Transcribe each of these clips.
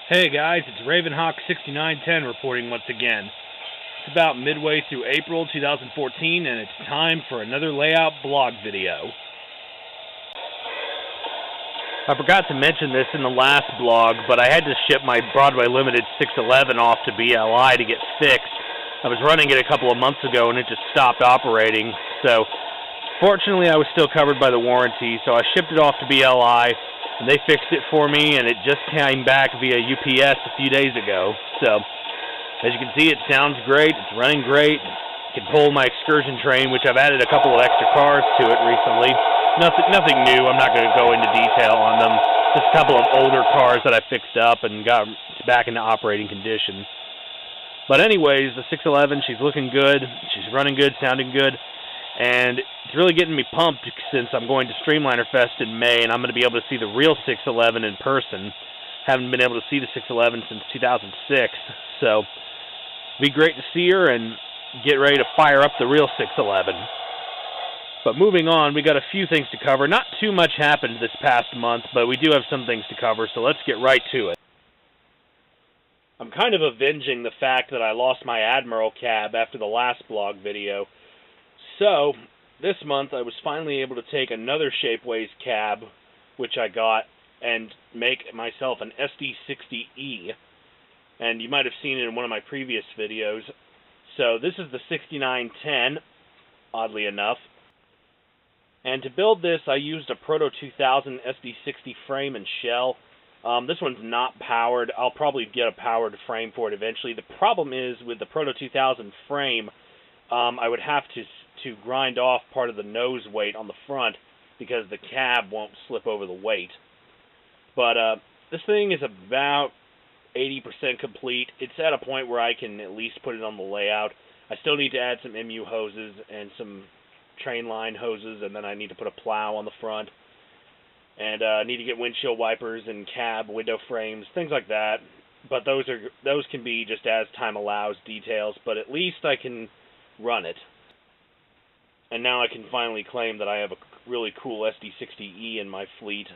Hey guys, it's Ravenhawk6910 reporting once again. It's about midway through April 2014 and it's time for another layout blog video. I forgot to mention this in the last blog, but I had to ship my Broadway Limited 611 off to BLI to get fixed. I was running it a couple of months ago and it just stopped operating, so fortunately I was still covered by the warranty, so I shipped it off to BLI. And they fixed it for me, and it just came back via UPS a few days ago. So, as you can see, it sounds great. It's running great. It can pull my excursion train, which I've added a couple of extra cars to it recently. Nothing new. I'm not going to go into detail on them. Just a couple of older cars that I fixed up and got back into operating condition. But anyways, the 611, she's looking good. She's running good, sounding good. And it's really getting me pumped since I'm going to Streamliner Fest in May, and I'm going to be able to see the real 611 in person. Haven't been able to see the 611 since 2006, so it'd be great to see her and get ready to fire up the real 611. But moving on, we got a few things to cover. Not too much happened this past month, but we do have some things to cover, so let's get right to it. I'm kind of avenging the fact that I lost my Admiral cab after the last blog video. So, this month I was finally able to take another Shapeways cab, which I got, and make myself an SD60E. And you might have seen it in one of my previous videos. So, this is the 6910, oddly enough. And to build this, I used a Proto 2000 SD60 frame and shell. This one's not powered. I'll probably get a powered frame for it eventually. The problem is, with the Proto 2000 frame, I would have to grind off part of the nose weight on the front because the cab won't slip over the weight. But this thing is about 80% complete. It's at a point where I can at least put it on the layout. I still need to add some MU hoses and some train line hoses, and then I need to put a plow on the front. And I need to get windshield wipers and cab window frames, things like that. But those can be just as time allows details, but at least I can run it. And now I can finally claim that I have a really cool SD60E in my fleet,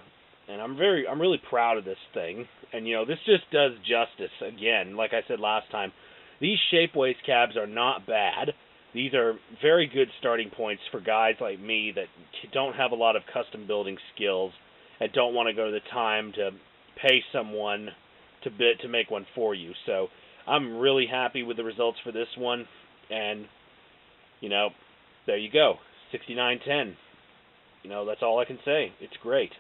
and I'm really proud of this thing. And you know, this just does justice again. Like I said last time, these Shapeways cabs are not bad. These are very good starting points for guys like me that don't have a lot of custom building skills and don't want to go to the time to pay someone to make one for you. So I'm really happy with the results for this one, and you know, there you go, 6910. You know, that's all I can say. It's great.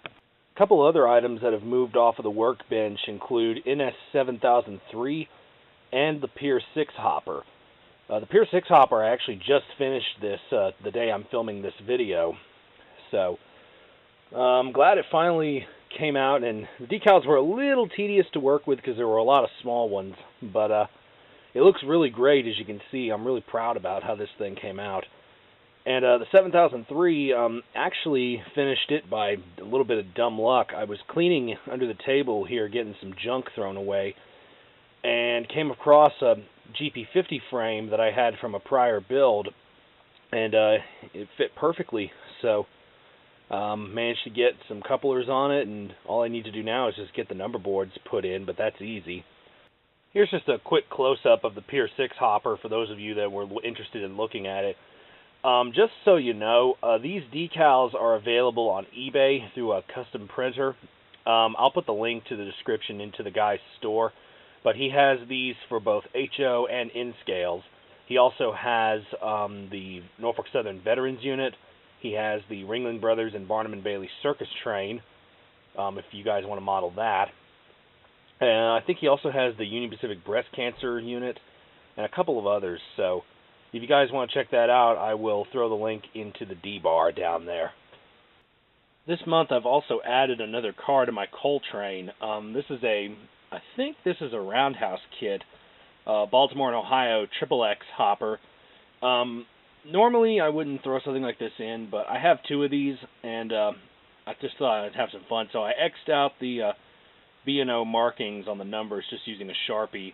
A couple other items that have moved off of the workbench include NS7003 and the Peir 6 hopper. The Peir 6 hopper, I actually just finished this the day I'm filming this video. So, I'm glad it finally came out, and the decals were a little tedious to work with because there were a lot of small ones, but it looks really great, as you can see. I'm really proud about how this thing came out. And the 7003, actually finished it by a little bit of dumb luck. I was cleaning under the table here, getting some junk thrown away, and came across a GP50 frame that I had from a prior build, and it fit perfectly. So, managed to get some couplers on it, and all I need to do now is just get the number boards put in, but that's easy. Here's just a quick close-up of the Peir 6 hopper for those of you that were interested in looking at it. Just so you know, these decals are available on eBay through a custom printer. I'll put the link to the description into the guy's store, but he has these for both HO and N scales. He also has the Norfolk Southern Veterans Unit. He has the Ringling Brothers and Barnum & Bailey Circus Train, if you guys want to model that. And I think he also has the Union Pacific Breast Cancer Unit and a couple of others. So if you guys want to check that out, I will throw the link into the D-bar down there. This month I've also added another car to my coal train. I think this is a roundhouse kit, Baltimore and Ohio XXX hopper. Normally I wouldn't throw something like this in, but I have two of these, and I just thought I'd have some fun. So I X'd out the B&O markings on the numbers just using a Sharpie,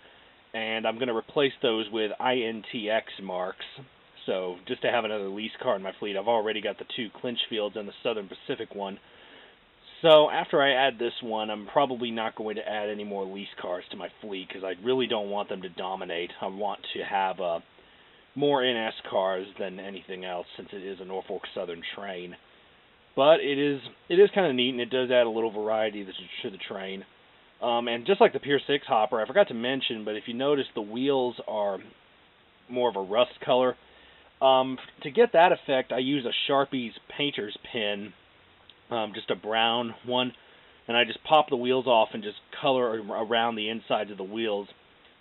and I'm going to replace those with INTX marks. So just to have another lease car in my fleet. I've already got the two Clinchfields and the Southern Pacific one. So after I add this one, I'm probably not going to add any more lease cars to my fleet because I really don't want them to dominate. I want to have more NS cars than anything else since it is a Norfolk Southern train. But it is kind of neat, and it does add a little variety to the train. And just like the Peir 6 hopper, I forgot to mention, but if you notice, the wheels are more of a rust color. To get that effect, I use a Sharpie's painter's pen, just a brown one, and I just pop the wheels off and just color around the insides of the wheels.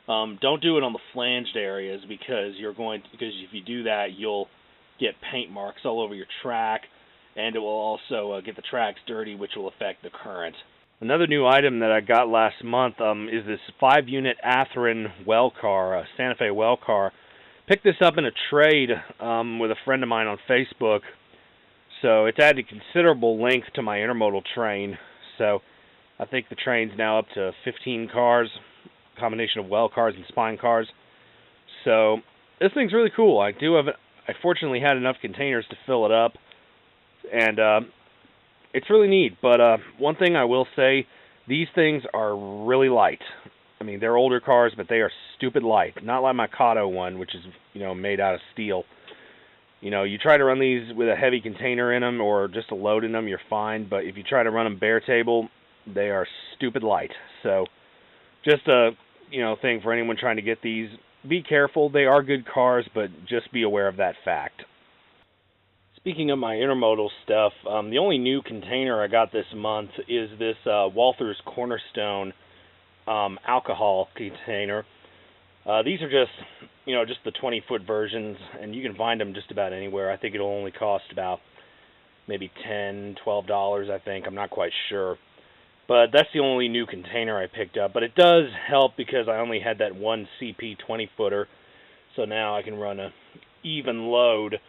Don't do it on the flanged areas because if you do that, you'll get paint marks all over your track, and it will also get the tracks dirty, which will affect the current. Another new item that I got last month is this 5-unit Athearn well car, a Santa Fe well car. Picked this up in a trade with a friend of mine on Facebook, so it's added considerable length to my intermodal train. So I think the train's now up to 15 cars, combination of well cars and spine cars. So this thing's really cool. I fortunately had enough containers to fill it up, and it's really neat. But one thing I will say, these things are really light. I mean, they're older cars, but they are stupid light. Not like my Kato one, which is, made out of steel. You try to run these with a heavy container in them or just a load in them, you're fine. But if you try to run them bare table, they are stupid light. So just a, thing for anyone trying to get these. Be careful. They are good cars, but just be aware of that fact. Speaking of my intermodal stuff, the only new container I got this month is this Walther's Cornerstone alcohol container. These are just the 20-foot versions, and you can find them just about anywhere. I think it'll only cost about maybe $10, $12, I think. I'm not quite sure. But that's the only new container I picked up. But it does help because I only had that one CP 20-footer, so now I can run a even load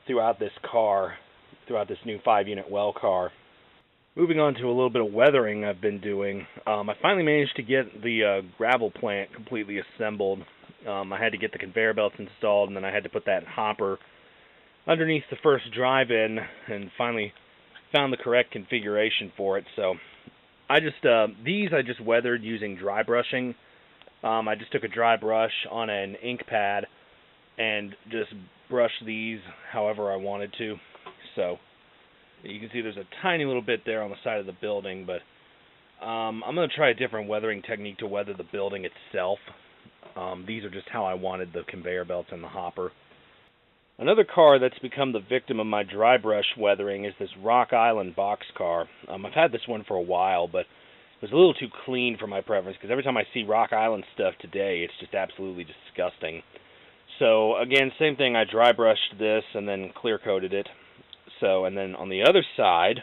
throughout this new 5-unit well car. Moving on to a little bit of weathering I've been doing. I finally managed to get the gravel plant completely assembled. I had to get the conveyor belts installed, and then I had to put that hopper underneath the first drive-in, and finally found the correct configuration for it. So I just weathered using dry brushing. I just took a dry brush on an ink pad and just brushed these however I wanted to. So you can see there's a tiny little bit there on the side of the building, but I'm going to try a different weathering technique to weather the building itself. These are just how I wanted the conveyor belts and the hopper. Another car that's become the victim of my dry brush weathering is this Rock Island boxcar. I've had this one for a while, but it was a little too clean for my preference because every time I see Rock Island stuff today, it's just absolutely disgusting. So again, same thing, I dry brushed this and then clear coated it. And then on the other side,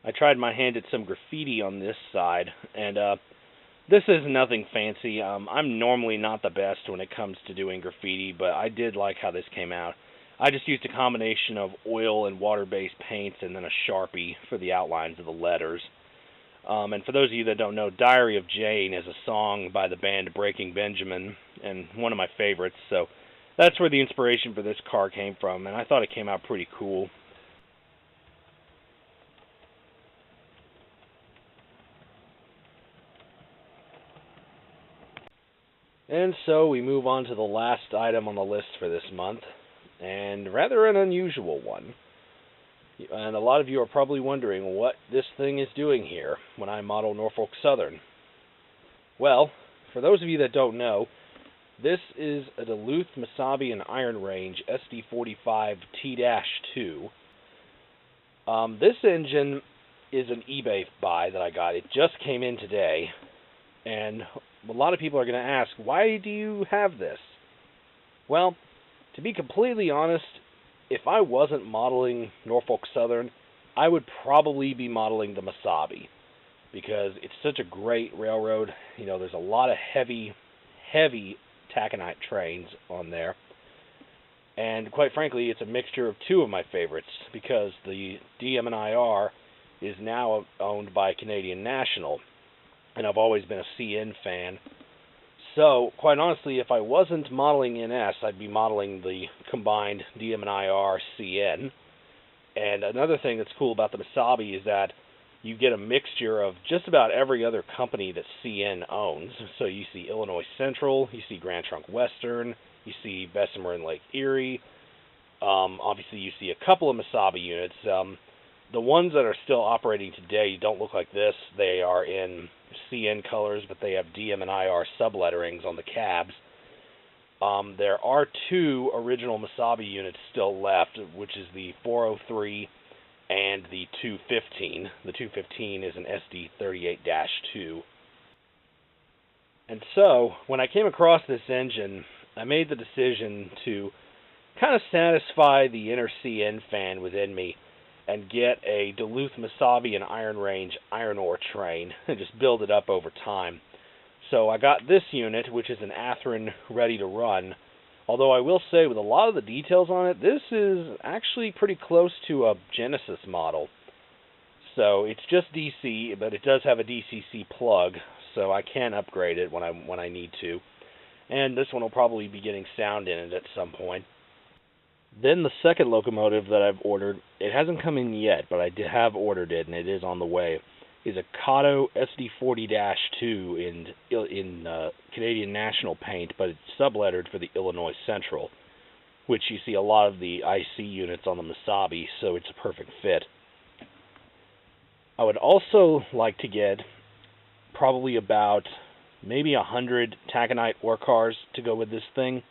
I tried my hand at some graffiti on this side, and this is nothing fancy. I'm normally not the best when it comes to doing graffiti, but I did like how this came out. I just used a combination of oil and water-based paints and then a Sharpie for the outlines of the letters. And for those of you that don't know, Diary of Jane is a song by the band Breaking Benjamin, and one of my favorites, so that's where the inspiration for this car came from, and I thought it came out pretty cool. And so we move on to the last item on the list for this month, and rather an unusual one. And a lot of you are probably wondering what this thing is doing here when I model Norfolk Southern. Well, for those of you that don't know, this is a Duluth Mesabi and Iron Range SD45 T-2. This engine is an eBay buy that I got. It just came in today, and a lot of people are going to ask, why do you have this? Well, to be completely honest, if I wasn't modeling Norfolk Southern, I would probably be modeling the Mesabi, because it's such a great railroad. There's a lot of heavy taconite trains on there, and quite frankly, it's a mixture of two of my favorites, because the DM&IR is now owned by Canadian National, and I've always been a CN fan. So, quite honestly, if I wasn't modeling NS, I'd be modeling the combined DM&IR CN. And another thing that's cool about the Mesabi is that you get a mixture of just about every other company that CN owns. So you see Illinois Central, you see Grand Trunk Western, you see Bessemer and Lake Erie. Obviously, you see a couple of Mesabi units. The ones that are still operating today don't look like this. They are in CN colors, but they have DM and IR subletterings on the cabs. There are two original Mesabi units still left, which is the 403 and the 215. The 215 is an SD38-2. And so, when I came across this engine, I made the decision to kind of satisfy the inner CN fan within me and get a Duluth Mesabi and Iron Range iron ore train and just build it up over time. So I got this unit, which is an Athearn ready to run. Although I will say, with a lot of the details on it, this is actually pretty close to a Genesis model. So it's just DC, but it does have a DCC plug, so I can upgrade it when I need to. And this one will probably be getting sound in it at some point. Then the second locomotive that I've ordered, it hasn't come in yet, but I have ordered it, and it is on the way, is a Kato SD40-2 in Canadian National paint, but it's sublettered for the Illinois Central, which you see a lot of the IC units on the Mesabi, so it's a perfect fit. I would also like to get probably about maybe 100 taconite ore cars to go with this thing.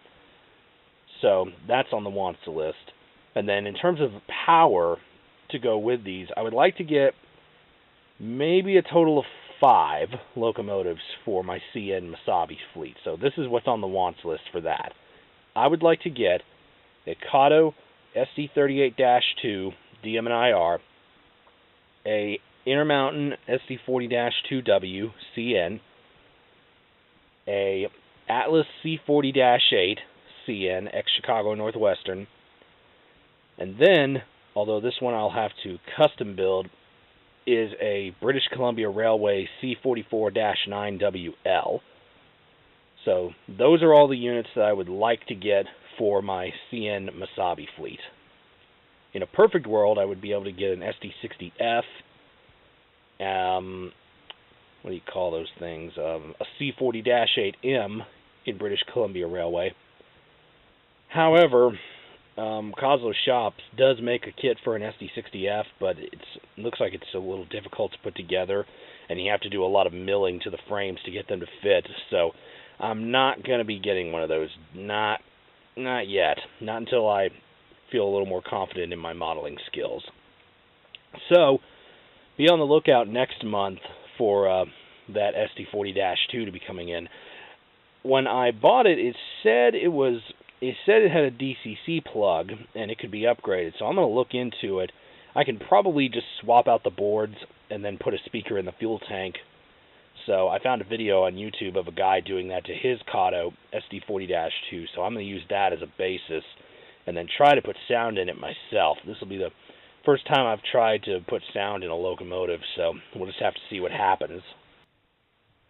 So that's on the wants list. And then in terms of power to go with these, I would like to get maybe a total of 5 locomotives for my CN Mesabi fleet. So this is what's on the wants list for that. I would like to get a Kato SD38-2 DM and IR, a Intermountain SD40-2W CN, a Atlas C40-8 CN ex-Chicago Northwestern, and then, although this one I'll have to custom build, is a British Columbia Railway C44-9WL. So those are all the units that I would like to get for my CN Mesabi fleet. In a perfect world, I would be able to get an SD60F, what do you call those things? A C40-8M in British Columbia Railway. However, Kozlo Shops does make a kit for an SD60F, but it looks like it's a little difficult to put together, and you have to do a lot of milling to the frames to get them to fit. So I'm not going to be getting one of those. Not yet. Not until I feel a little more confident in my modeling skills. So be on the lookout next month for that SD40-2 to be coming in. When I bought it, it said it had a DCC plug and it could be upgraded, so I'm going to look into it. I can probably just swap out the boards and then put a speaker in the fuel tank. So I found a video on YouTube of a guy doing that to his Kato SD40-2, so I'm going to use that as a basis and then try to put sound in it myself. This will be the first time I've tried to put sound in a locomotive, so we'll just have to see what happens.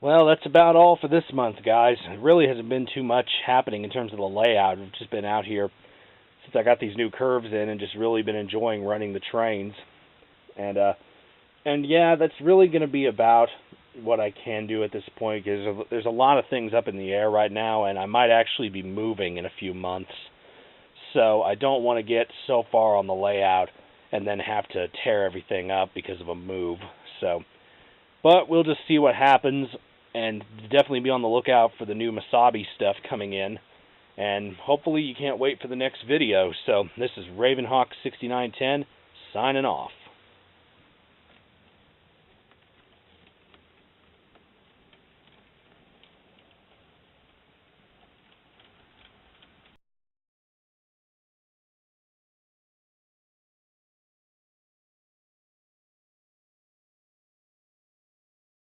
Well, that's about all for this month, guys. It really hasn't been too much happening in terms of the layout. I've just been out here since I got these new curves in and just really been enjoying running the trains. And yeah, that's really going to be about what I can do at this point, because there's a lot of things up in the air right now, and I might actually be moving in a few months. So I don't want to get so far on the layout and then have to tear everything up because of a move. But we'll just see what happens, and definitely be on the lookout for the new Mesabi stuff coming in. And hopefully you can't wait for the next video. So this is Ravenhawk6910 signing off.